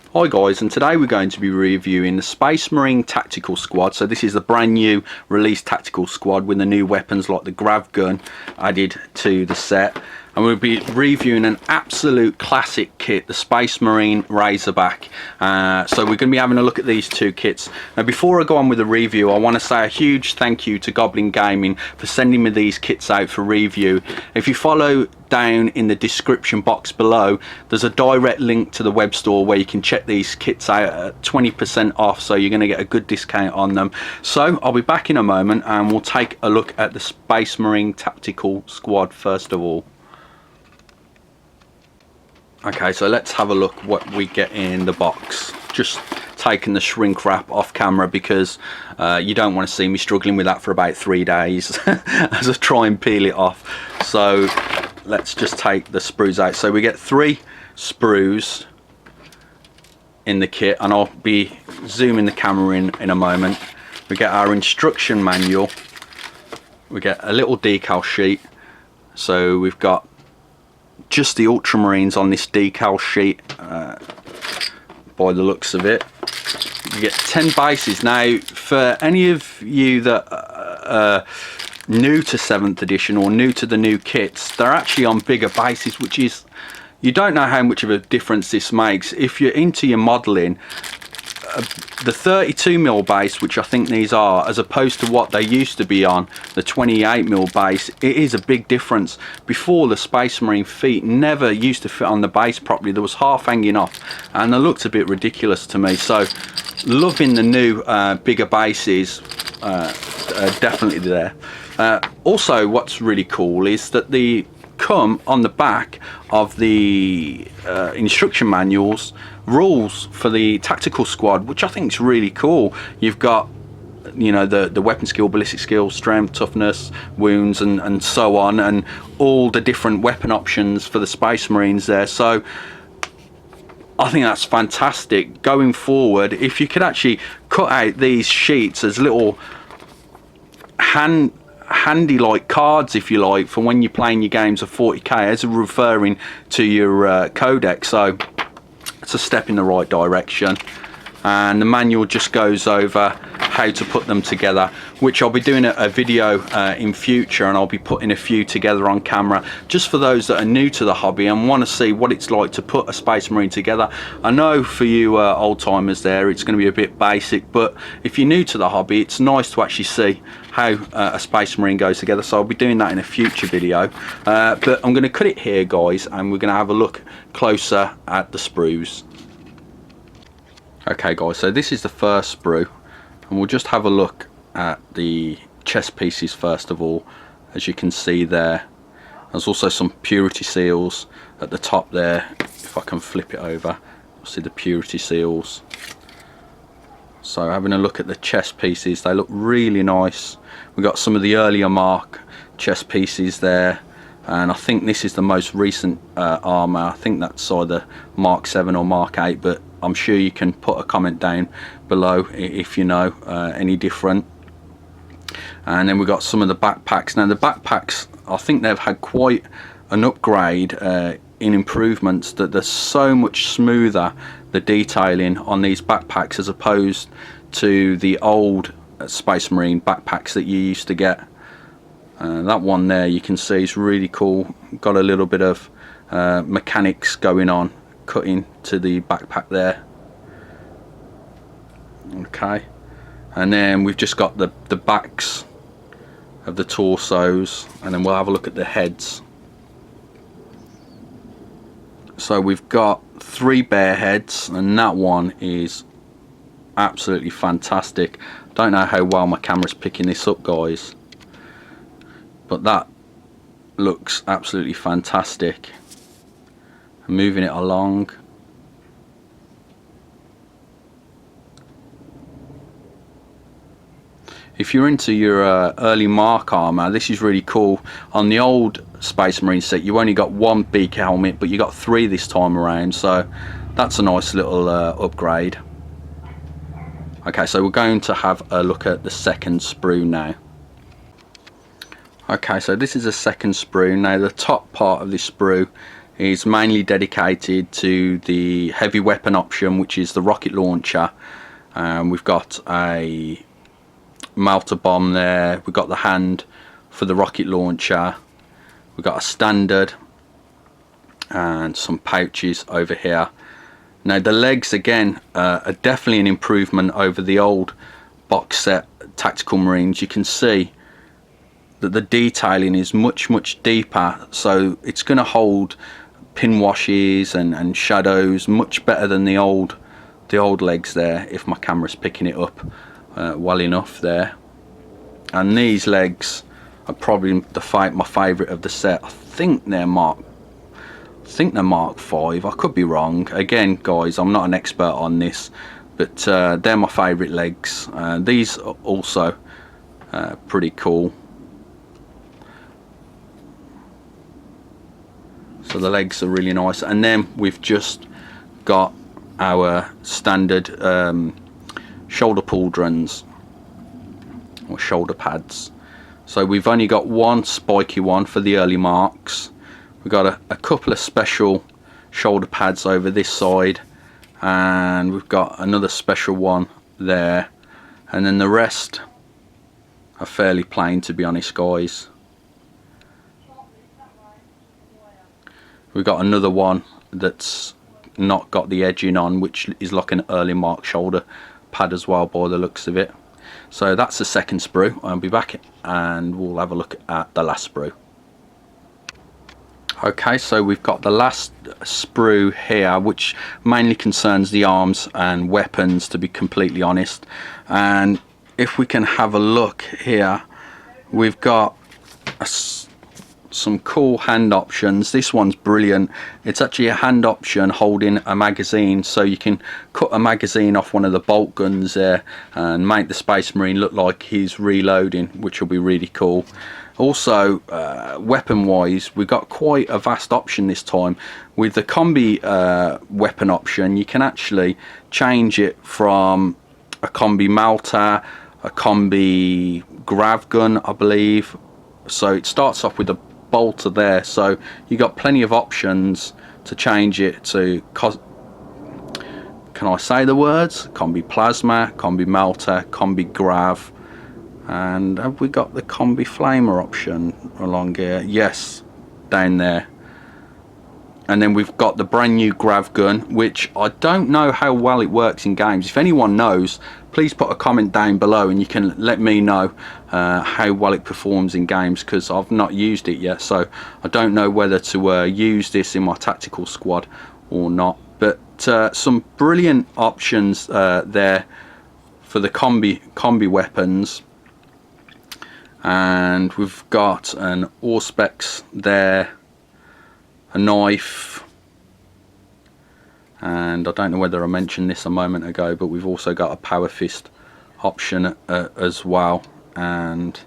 Hi guys, and today we're going to be reviewing the Space Marine Tactical Squad. So this is the brand new released Tactical Squad with the new weapons like the grav gun added to the set. And we'll be reviewing an absolute classic kit, the Space Marine Razorback. So we're going to be having a look at these two kits. Now before I go on with the review, I want to say a huge thank you to Goblin Gaming for sending me these kits out for review. If you follow down in the description box below, there's a direct link to the web store where you can check these kits out at 20% off, so you're going to get a good discount on them. So I'll be back in a moment and we'll take a look at the Space Marine Tactical Squad first of all. Okay, so let's have a look what we get in the box. Just taking the shrink wrap off camera because you don't want to see me struggling with that for about 3 days as I try and peel it off. So let's just take the sprues out. So we get 3 sprues in the kit, and I'll be zooming the camera in a moment. We get our instruction manual, we get a little decal sheet. So we've got just the Ultramarines on this decal sheet by the looks of it. You get 10 bases. Now for any of you that are new to 7th edition or new to the new kits, they're actually on bigger bases, which is, you don't know how much of a difference this makes. If you're into your modelling, the 32mm base, which I think these are, as opposed to what they used to be on, the 28mm base, it is a big difference. Before, the Space Marine feet never used to fit on the base properly. There was half hanging off and they looked a bit ridiculous to me. So loving the new bigger bases, definitely there. Also what's really cool is that they come on the back of the instruction manuals rules for the tactical squad, which I think is really cool. You've got, you know, the weapon skill, ballistic skill, strength, toughness, wounds, and so on, and all the different weapon options for the Space Marines there. So I think that's fantastic. Going forward, if you could actually cut out these sheets as little handy like cards, if you like, for when you're playing your games of 40k, as referring to your codex. So it's a step in the right direction, and the manual just goes over how to put them together, which I'll be doing a video in future, and I'll be putting a few together on camera just for those that are new to the hobby and want to see what it's like to put a Space Marine together. I know for you old timers there, it's going to be a bit basic, but if you're new to the hobby, it's nice to actually see how a Space Marine goes together. So I'll be doing that in a future video, but I'm going to cut it here guys, and we're going to have a look closer at the sprues. Okay guys, so this is the first sprue, and we'll just have a look at the chest pieces first of all. As you can see there, there's also some purity seals at the top there. If I can flip it over, you'll see the purity seals. So having a look at the chest pieces, they look really nice. We've got some of the earlier Mark chest pieces there, and I think this is the most recent armour. I think that's either Mark 7 or Mark 8, but I'm sure you can put a comment down below if you know any different. And then we've got some of the backpacks. Now the backpacks, I think they've had quite an upgrade in improvements, that they're so much smoother, the detailing on these backpacks, as opposed to the old Space Marine backpacks that you used to get. That one there you can see is really cool, got a little bit of mechanics going on, cutting to the backpack there. Okay, and then we've just got the backs of the torsos, and then we'll have a look at the heads. So we've got 3 bear heads, and that one is absolutely fantastic. Don't know how well my camera's picking this up guys, but that looks absolutely fantastic. I'm moving it along. If you're into your early Mark armour, this is really cool. On the old Space Marine set, you only got 1 beak helmet, but you got 3 this time around, so that's a nice little upgrade. Okay, so we're going to have a look at the second sprue now. Okay, so this is a second sprue. Now the top part of this sprue is mainly dedicated to the heavy weapon option, which is the rocket launcher. We've got a melter bomb there, we've got the hand for the rocket launcher, we've got a standard and some pouches over here. Now the legs again are definitely an improvement over the old box set Tactical Marines. You can see that the detailing is much deeper, so it's going to hold pin washes and shadows much better than the old legs there, if my camera's picking it up well enough there. And these legs are probably my favourite of the set. I think they're Mark 5. I could be wrong. Again guys, I'm not an expert on this, but they're my favourite legs. These are also pretty cool. So the legs are really nice. And then we've just got our standard shoulder pauldrons or shoulder pads. So we've only got one spiky one for the early marks. We've got a couple of special shoulder pads over this side, and we've got another special one there, and then the rest are fairly plain, to be honest guys. We've got another one that's not got the edging on, which is like an early mark shoulder pad as well by the looks of it. So that's the second sprue. I'll be back and we'll have a look at the last sprue. Okay, so we've got the last sprue here, which mainly concerns the arms and weapons, to be completely honest. And if we can have a look here, we've got some cool hand options. This one's brilliant. It's actually a hand option holding a magazine, so you can cut a magazine off one of the bolt guns there and make the Space Marine look like he's reloading, which will be really cool. Also, weapon wise, we've got quite a vast option this time. With the combi weapon option, you can actually change it from a combi melter, a combi grav gun, I believe. So it starts off with a bolter there, so you got plenty of options to change it to, can I say the words? Combi plasma, combi melter, combi grav. And have we got the combi flamer option along here? Yes, down there. And then we've got the brand new grav gun, which I don't know how well it works in games. If anyone knows, please put a comment down below and you can let me know how well it performs in games, because I've not used it yet, so I don't know whether to use this in my tactical squad or not. But some brilliant options there for the combi weapons. And we've got an Auspex there, a knife, and I don't know whether I mentioned this a moment ago, but we've also got a power fist option as well. And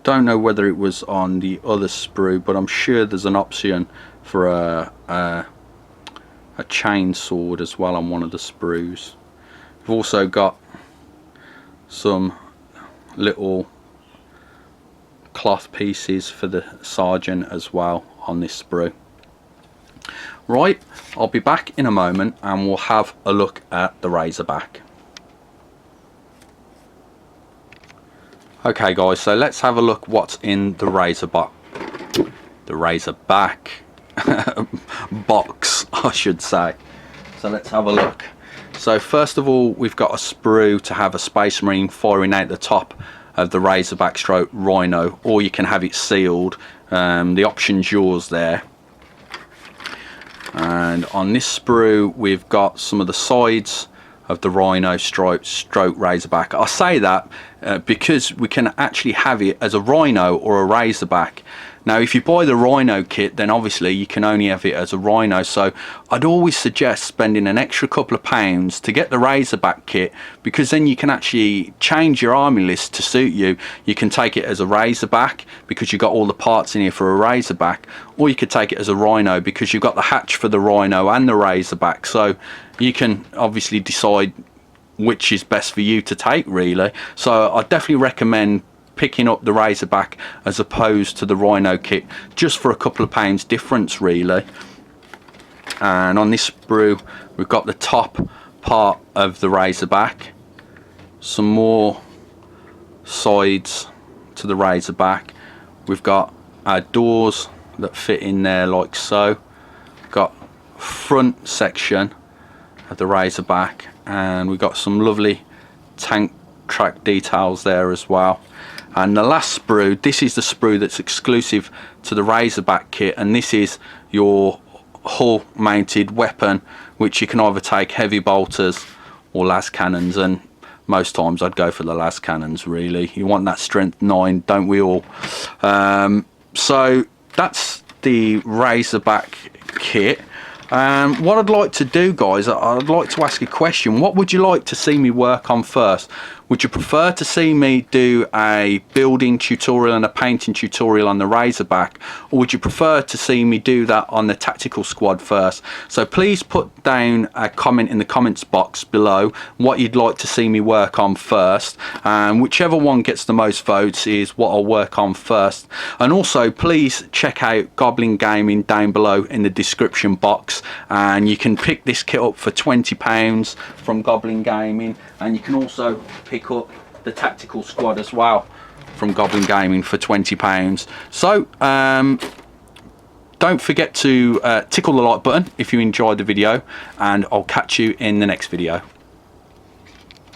don't know whether it was on the other sprue, but I'm sure there's an option for a chain sword as well on one of the sprues. We've also got some little cloth pieces for the sergeant as well on this sprue. Right, I'll be back in a moment and we'll have a look at the Razorback. Okay guys, so let's have a look what's in the Razorback box, I should say. So let's have a look. So first of all, we've got a sprue to have a Space Marine firing out the top of the Razorback stroke Rhino, or you can have it sealed. The option's yours there. And on this sprue we've got some of the sides of the Rhino stroke Razorback. I say that because we can actually have it as a Rhino or a Razorback. Now if you buy the Rhino kit, then obviously you can only have it as a Rhino, so I'd always suggest spending an extra couple of pounds to get the Razorback kit, because then you can actually change your army list to suit you. You can take it as a Razorback because you've got all the parts in here for a Razorback, or you could take it as a Rhino because you've got the hatch for the Rhino and the Razorback, so you can obviously decide which is best for you to take really. So I definitely recommend picking up the Razorback as opposed to the Rhino kit, just for a couple of pounds difference really. And on this sprue we've got the top part of the Razorback, some more sides to the Razorback, we've got our doors that fit in there like so, got front section of the Razorback, and we've got some lovely tank track details there as well. And the last sprue, this is the sprue that's exclusive to the Razorback kit, and this is your hull mounted weapon, which you can either take heavy bolters or las cannons, and most times I'd go for the las cannons really. You want that strength 9, don't we all? So that's the Razorback kit. What I'd like to do, guys, I'd like to ask a question. What would you like to see me work on first? Would you prefer to see me do a building tutorial and a painting tutorial on the Razorback, or would you prefer to see me do that on the tactical squad first? So please put down a comment in the comments box below what you'd like to see me work on first, and whichever one gets the most votes is what I'll work on first. And also please check out Goblin Gaming down below in the description box, and you can pick this kit up for £20 from Goblin Gaming, and you can also pick up the tactical squad as well from Goblin Gaming for £20. So don't forget to tickle the like button if you enjoyed the video, and I'll catch you in the next video.